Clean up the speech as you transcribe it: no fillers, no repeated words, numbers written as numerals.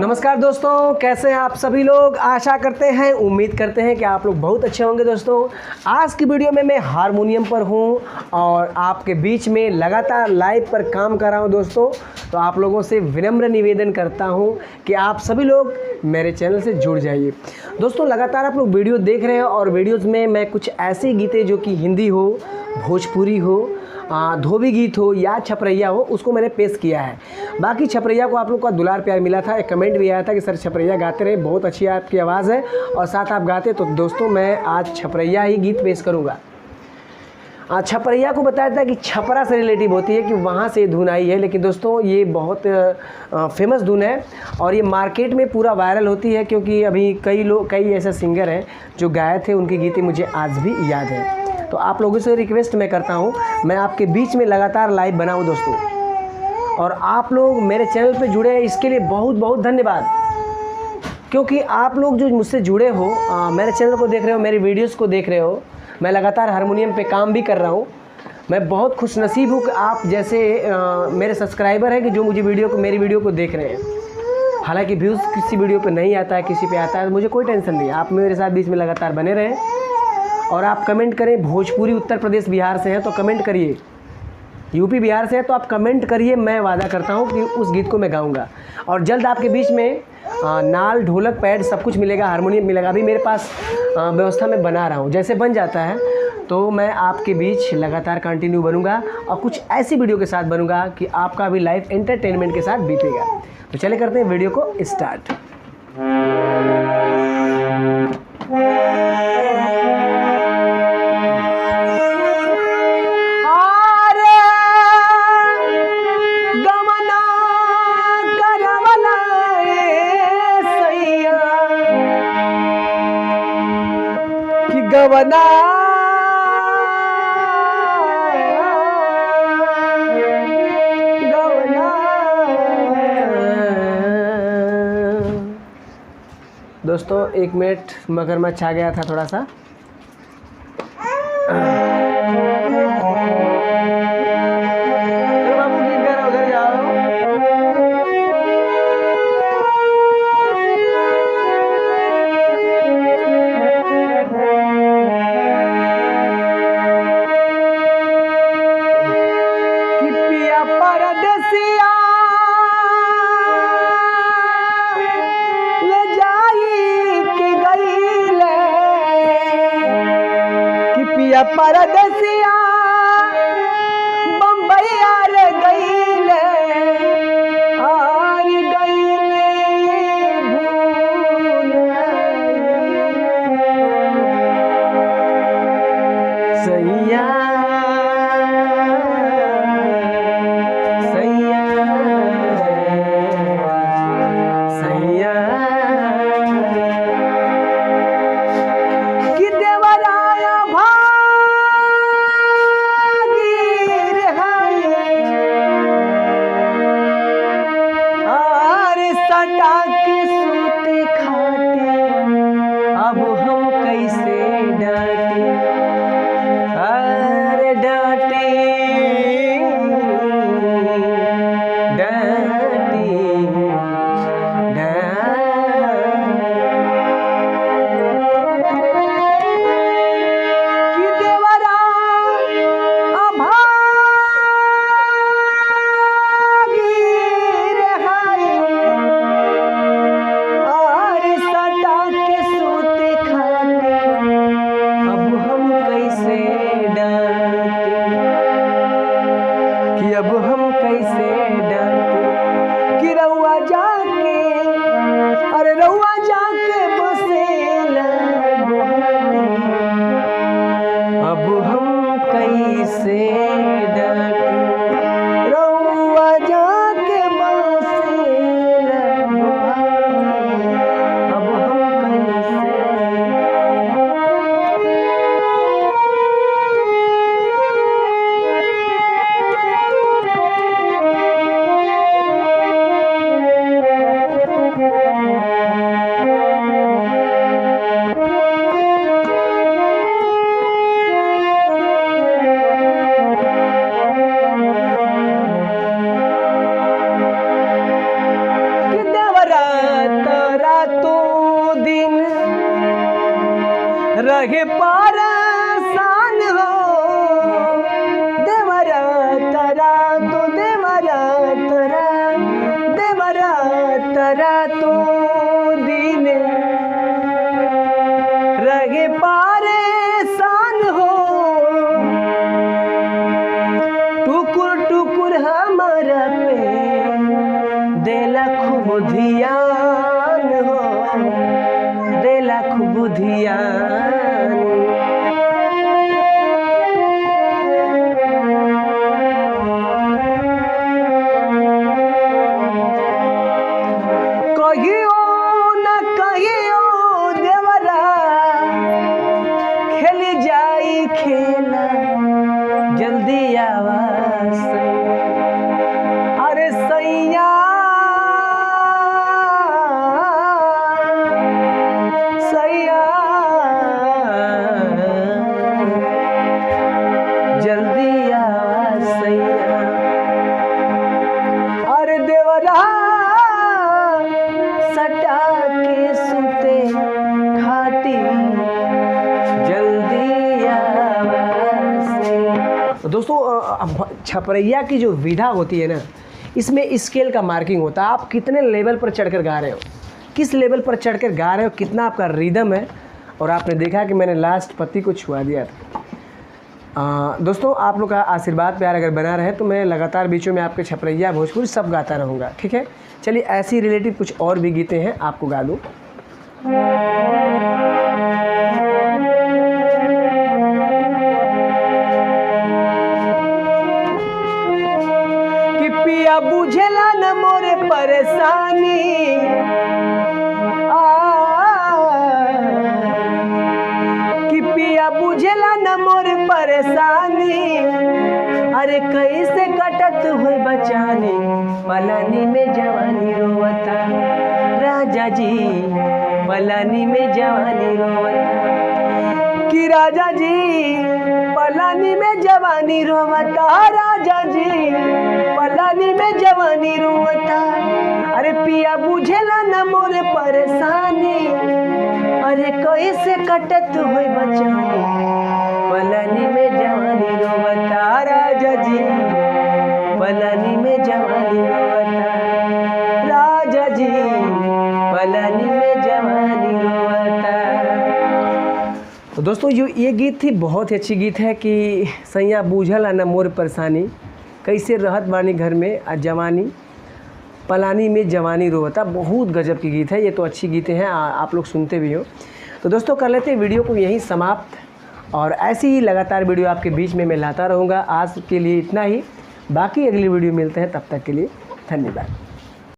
नमस्कार दोस्तों, कैसे हैं आप सभी लोग। आशा करते हैं, उम्मीद करते हैं कि आप लोग बहुत अच्छे होंगे। दोस्तों, आज की वीडियो में मैं हारमोनियम पर हूं और आपके बीच में लगातार लाइव पर काम कर रहा हूं। दोस्तों, तो आप लोगों से विनम्र निवेदन करता हूं कि आप सभी लोग मेरे चैनल से जुड़ जाइए। दोस्तों, लगातार आप लोग वीडियो देख रहे हैं और वीडियोज़ में मैं कुछ ऐसे गीतें जो कि हिंदी हो, भोजपुरी हो, धोबी गीत हो या छपरैया हो, उसको मैंने पेश किया है। बाकी छपरैया को आप लोग का दुलार प्यार मिला था, एक कमेंट भी आया था कि सर छपरैया गाते रहे, बहुत अच्छी आपकी आवाज़ है और साथ आप गाते। तो दोस्तों, मैं आज छपरैया ही गीत पेश करूँगा। छपरैया को बताया था कि छपरा से रिलेटिव होती है, कि वहाँ से धुन आई है, लेकिन दोस्तों ये बहुत फेमस धुन है और ये मार्केट में पूरा वायरल होती है, क्योंकि अभी कई ऐसे सिंगर हैं जो गाए थे, उनके गीतें मुझे आज भी याद है। तो आप लोगों से रिक्वेस्ट मैं करता हूँ, मैं आपके बीच में लगातार लाइव बनाऊँ दोस्तों, और आप लोग मेरे चैनल पे जुड़े हैं, इसके लिए बहुत बहुत धन्यवाद। क्योंकि आप लोग जो मुझसे जुड़े हो, मेरे चैनल को देख रहे हो, मेरी वीडियोस को देख रहे हो, मैं लगातार हारमोनियम पे काम भी कर रहा हूँ। मैं बहुत खुशनसीब हूँ कि आप जैसे मेरे सब्सक्राइबर हैं कि जो मुझे मेरी वीडियो को देख रहे हैं। हालांकि व्यूज़ किसी वीडियो पे नहीं आता है, किसी पे आता है, मुझे कोई टेंशन नहीं है। आप मेरे साथ बीच में लगातार बने रहें और आप कमेंट करें। भोजपुरी उत्तर प्रदेश बिहार से हैं तो कमेंट करिए, यूपी बिहार से है तो आप कमेंट करिए। मैं वादा करता हूँ कि उस गीत को मैं गाऊंगा और जल्द आपके बीच में नाल, ढोलक, पैड सब कुछ मिलेगा, हारमोनियम मिलेगा। अभी मेरे पास व्यवस्था में बना रहा हूँ, जैसे बन जाता है तो मैं आपके बीच लगातार कंटिन्यू बनूंगा और कुछ ऐसी वीडियो के साथ बनूंगा कि आपका भी लाइफ एंटरटेनमेंट के साथ बीतेगा। तो चले करते हैं वीडियो को स्टार्ट। गवना गवना दोस्तों, 1 मिनट, मगरमच्छ आ गया था थोड़ा सा। परदेसिया बम्बैया रे गईले, आर गईले भूल सैया सैया सैया कि देवराया रहे परेशान हो देवरा तरा तो देवरा तरा तो दिन रहे परेशान हो टुकुर टुकुर हमारा पे देला खूब ध्यान हो देला खूब ध्यान। कहियो न कहियो देवरा खेली जाई खेला जल्दी आवाज अरे सैया जल्दी आवाज सैया अरे देवरा सटा के सुते खाटी जल्दी आवाज सैया। तो दोस्तों छपरैया की जो विधा होती है ना, इसमें स्केल का मार्किंग होता है। आप कितने लेवल पर चढ़कर गा रहे हो, किस लेवल पर चढ़कर गा रहे हो, कितना आपका रिदम है। और आपने देखा कि मैंने लास्ट पत्ती को छुआ दिया था। दोस्तों आप लोग का आशीर्वाद प्यार अगर बना रहे तो मैं लगातार बीचों में आपके छपरैया भोजपुरी सब गाता रहूँगा, ठीक है। चलिए ऐसी रिलेटिव कुछ और भी गीतें हैं, आपको गा दूँ। कि पिया बुझेला न मोरे परेशानी बुझला न मोर परेशानी अरे कैसे कटत हुए बचानी पलानी में जवानी रोवता राजा जी पलानी में जवानी रोवता कि राजा जी पलानी में जवानी रोवता राजा जी पलानी में जवानी रोवता अरे पिया बुझला न मोर परेशानी अरे कैसे कटत हुए बचानी पलानी में जवानी रोवता राजा जी पलानी में जवानी रोवता राजा जी पलानी में जवानी रोवता। तो दोस्तों ये गीत थी, बहुत ही अच्छी गीत है कि सैया बूझल न मोर परेशानी कैसे रहत बानी घर में आ जवानी पलानी में जवानी रोवता। बहुत गजब की गीत है ये, तो अच्छी गीतें हैं, आप लोग सुनते भी हो। तो दोस्तों कर लेते हैं वीडियो को यहीं समाप्त, और ऐसी ही लगातार वीडियो आपके बीच में मैं लाता रहूँगा। आज के लिए इतना ही, बाकी अगली वीडियो मिलते हैं, तब तक के लिए धन्यवाद।